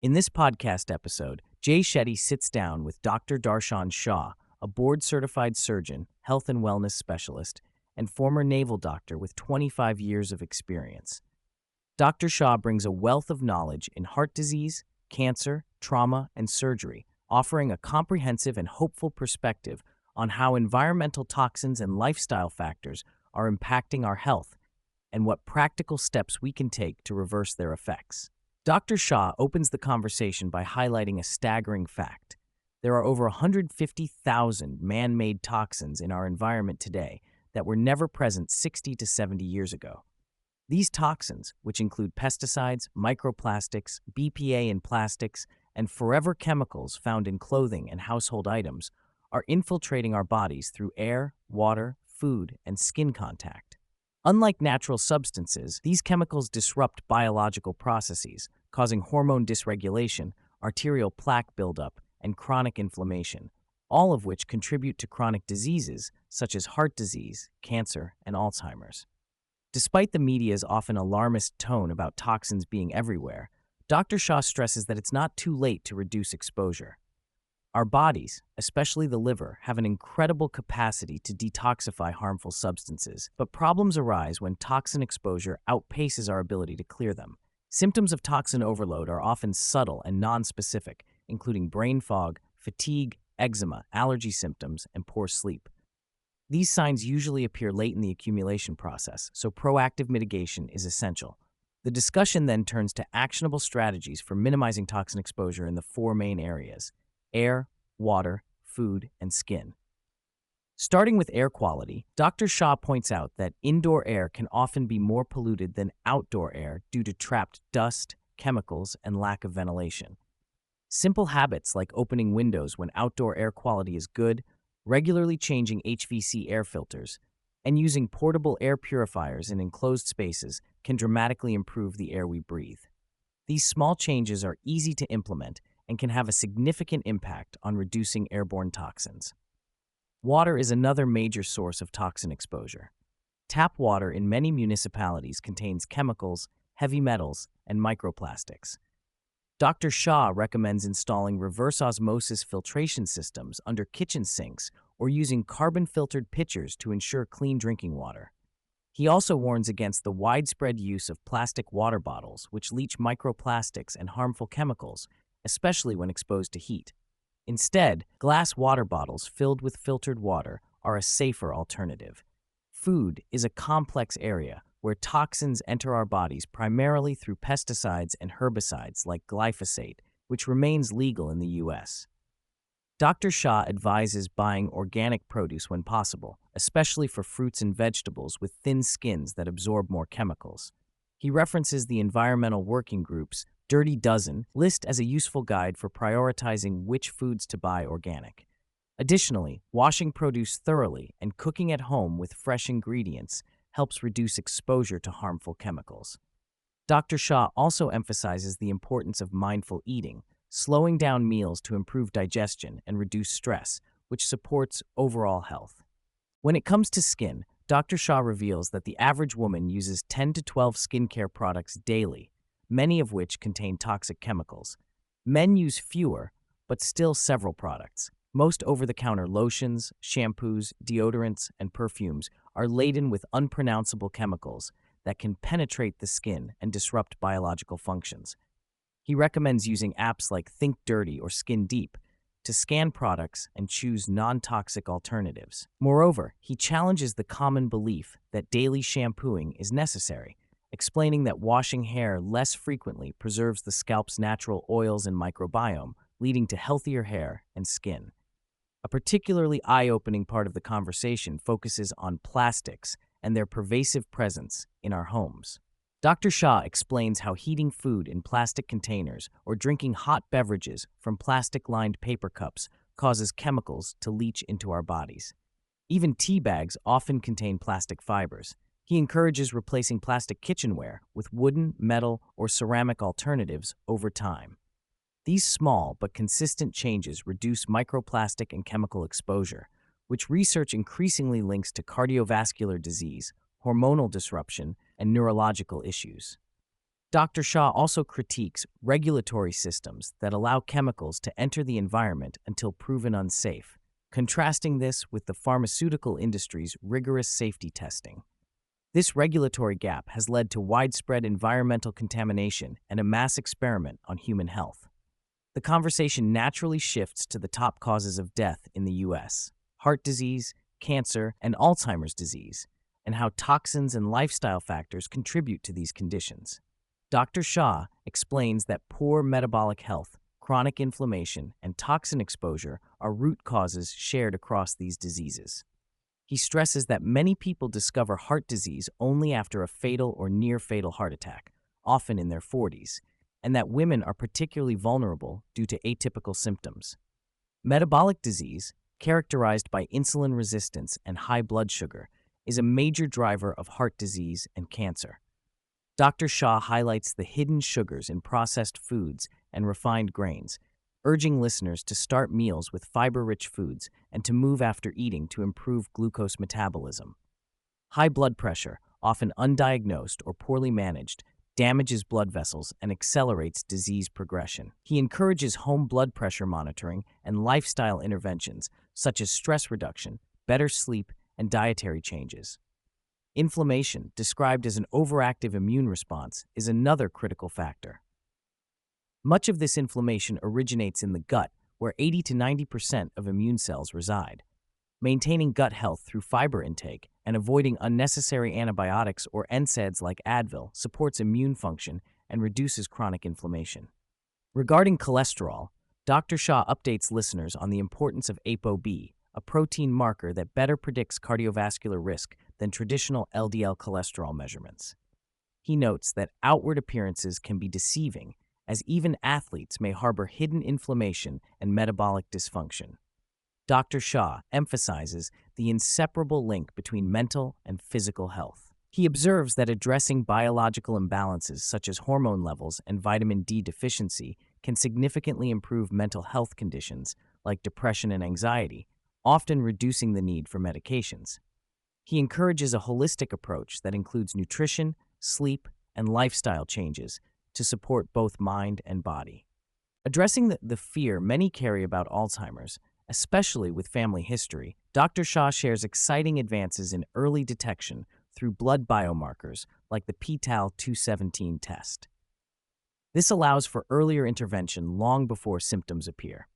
In this podcast episode, Shetty sits down with Dr. Darshan Shah, a board-certified surgeon, health and wellness specialist, and former naval doctor with 25 years of experience. Dr. Shah brings a wealth of knowledge in heart disease, cancer, trauma, and surgery, offering a comprehensive and hopeful perspective on how environmental toxins and lifestyle factors are impacting our health and what practical steps we can take to reverse their effects. Dr. Shah opens the conversation by highlighting a staggering fact. There are over 150,000 man-made toxins in our environment today that were never present 60 to 70 years ago. These toxins, which include pesticides, microplastics, BPA in plastics, and forever chemicals found in clothing and household items, are infiltrating our bodies through air, water, food, and skin contact. Unlike natural substances, these chemicals disrupt biological processes, causing hormone dysregulation, arterial plaque buildup, and chronic inflammation, all of which contribute to chronic diseases such as heart disease, cancer, and Alzheimer's. Despite the media's often alarmist tone about toxins being everywhere, Dr. Shah stresses that it's not too late to reduce exposure. Our bodies, especially the liver, have an incredible capacity to detoxify harmful substances, but problems arise when toxin exposure outpaces our ability to clear them. Symptoms of toxin overload are often subtle and nonspecific, including brain fog, fatigue, eczema, allergy symptoms, and poor sleep. These signs usually appear late in the accumulation process, so proactive mitigation is essential. The discussion then turns to actionable strategies for minimizing toxin exposure in the four main areas: air, water, food, and skin. Starting with air quality, Dr. Shah points out that indoor air can often be more polluted than outdoor air due to trapped dust, chemicals, and lack of ventilation. Simple habits like opening windows when outdoor air quality is good, regularly changing HVAC air filters, and using portable air purifiers in enclosed spaces can dramatically improve the air we breathe. These small changes are easy to implement and can have a significant impact on reducing airborne toxins. Water is another major source of toxin exposure. Tap water in many municipalities contains chemicals, heavy metals, and microplastics. Dr. Shah recommends installing reverse osmosis filtration systems under kitchen sinks or using carbon-filtered pitchers to ensure clean drinking water. He also warns against the widespread use of plastic water bottles, which leach microplastics and harmful chemicals, especially when exposed to heat. Instead, glass water bottles filled with filtered water are a safer alternative. Food is a complex area where toxins enter our bodies primarily through pesticides and herbicides like glyphosate, which remains legal in the U.S. Dr. Shah advises buying organic produce when possible, especially for fruits and vegetables with thin skins that absorb more chemicals. He references the environmental working group's Dirty Dozen list as a useful guide for prioritizing which foods to buy organic. Additionally, washing produce thoroughly and cooking at home with fresh ingredients helps reduce exposure to harmful chemicals. Dr. Shah also emphasizes the importance of mindful eating, slowing down meals to improve digestion and reduce stress, which supports overall health. When it comes to skin, Dr. Shah reveals that the average woman uses 10 to 12 skincare products daily, many of which contain toxic chemicals. Men use fewer, but still several products. Most over-the-counter lotions, shampoos, deodorants, and perfumes are laden with unpronounceable chemicals that can penetrate the skin and disrupt biological functions. He recommends using apps like Think Dirty or Skin Deep to scan products and choose non-toxic alternatives. Moreover, he challenges the common belief that daily shampooing is necessary, explaining that washing hair less frequently preserves the scalp's natural oils and microbiome, leading to healthier hair and skin. A particularly eye-opening part of the conversation focuses on plastics and their pervasive presence in our homes. Dr. Shah explains how heating food in plastic containers or drinking hot beverages from plastic-lined paper cups causes chemicals to leach into our bodies. Even tea bags often contain plastic fibers. He encourages replacing plastic kitchenware with wooden, metal, or ceramic alternatives over time. These small but consistent changes reduce microplastic and chemical exposure, which research increasingly links to cardiovascular disease, hormonal disruption, and neurological issues. Dr. Shah also critiques regulatory systems that allow chemicals to enter the environment until proven unsafe, contrasting this with the pharmaceutical industry's rigorous safety testing. This regulatory gap has led to widespread environmental contamination and a mass experiment on human health. The conversation naturally shifts to the top causes of death in the U.S. heart disease, cancer, and Alzheimer's disease, and how toxins and lifestyle factors contribute to these conditions. Dr. Shah explains that poor metabolic health, chronic inflammation, and toxin exposure are root causes shared across these diseases. He stresses that many people discover heart disease only after a fatal or near-fatal heart attack, often in their 40s, and that women are particularly vulnerable due to atypical symptoms. Metabolic disease, characterized by insulin resistance and high blood sugar, is a major driver of heart disease and cancer. Dr. Shah highlights the hidden sugars in processed foods and refined grains, urging listeners to start meals with fiber-rich foods and to move after eating to improve glucose metabolism. High blood pressure, often undiagnosed or poorly managed, damages blood vessels and accelerates disease progression. He encourages home blood pressure monitoring and lifestyle interventions such as stress reduction, better sleep, and dietary changes. Inflammation, described as an overactive immune response, is another critical factor. Much of this inflammation originates in the gut, where 80 to 90% of immune cells reside. Maintaining gut health through fiber intake and avoiding unnecessary antibiotics or NSAIDs like Advil supports immune function and reduces chronic inflammation. Regarding cholesterol, Dr. Shah updates listeners on the importance of ApoB, a protein marker that better predicts cardiovascular risk than traditional LDL cholesterol measurements. He notes that outward appearances can be deceiving, as even athletes may harbor hidden inflammation and metabolic dysfunction. Dr. Shah emphasizes the inseparable link between mental and physical health. He observes that addressing biological imbalances such as hormone levels and vitamin D deficiency can significantly improve mental health conditions like depression and anxiety, often reducing the need for medications. He encourages a holistic approach that includes nutrition, sleep, and lifestyle changes to support both mind and body. Addressing the fear many carry about Alzheimer's, especially with family history, Dr. Shah shares exciting advances in early detection through blood biomarkers like the p-tau217 test. This allows for earlier intervention long before symptoms appear.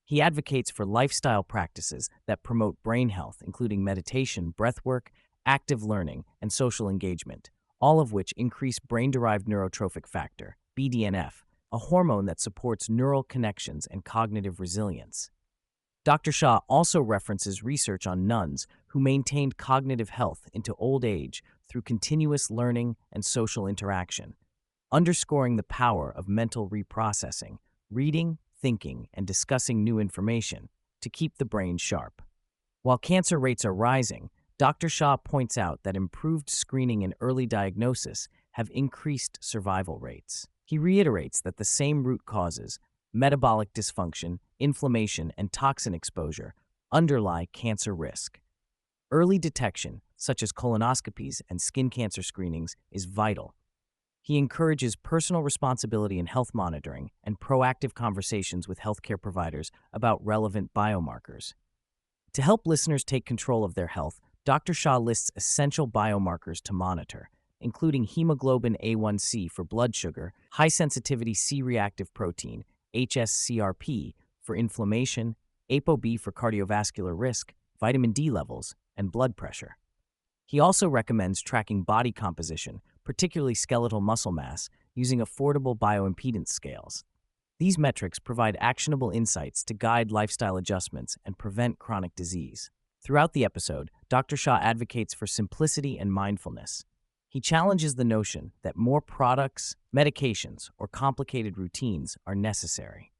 He advocates for lifestyle practices that promote brain health, including meditation, breathwork, active learning, and social engagement, all of which increase brain-derived neurotrophic factor, BDNF, a hormone that supports neural connections and cognitive resilience. Dr. Shah also references research on nuns who maintained cognitive health into old age through continuous learning and social interaction, underscoring the power of mental reprocessing, reading, thinking, and discussing new information to keep the brain sharp. While cancer rates are rising, Dr. Shah points out that improved screening and early diagnosis have increased survival rates. He reiterates that the same root causes, metabolic dysfunction, inflammation, and toxin exposure, underlie cancer risk. Early detection, such as colonoscopies and skin cancer screenings, is vital. He encourages personal responsibility in health monitoring and proactive conversations with healthcare providers about relevant biomarkers. To help listeners take control of their health, Dr. Shah lists essential biomarkers to monitor, including hemoglobin A1C for blood sugar, high-sensitivity C-reactive protein, HSCRP, for inflammation, ApoB for cardiovascular risk, vitamin D levels, and blood pressure. He also recommends tracking body composition, particularly skeletal muscle mass, using affordable bioimpedance scales. These metrics provide actionable insights to guide lifestyle adjustments and prevent chronic disease. Throughout the episode, Dr. Shah advocates for simplicity and mindfulness. He challenges the notion that more products, medications, or complicated routines are necessary.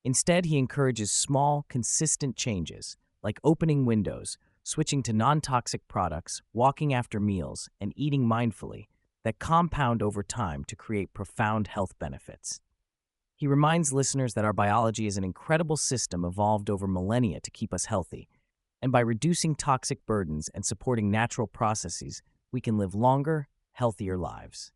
Instead, he encourages small, consistent changes, like opening windows, switching to non-toxic products, walking after meals, and eating mindfully, that compound over time to create profound health benefits. He reminds listeners that our biology is an incredible system evolved over millennia to keep us healthy, and by reducing toxic burdens and supporting natural processes, we can live longer, healthier lives.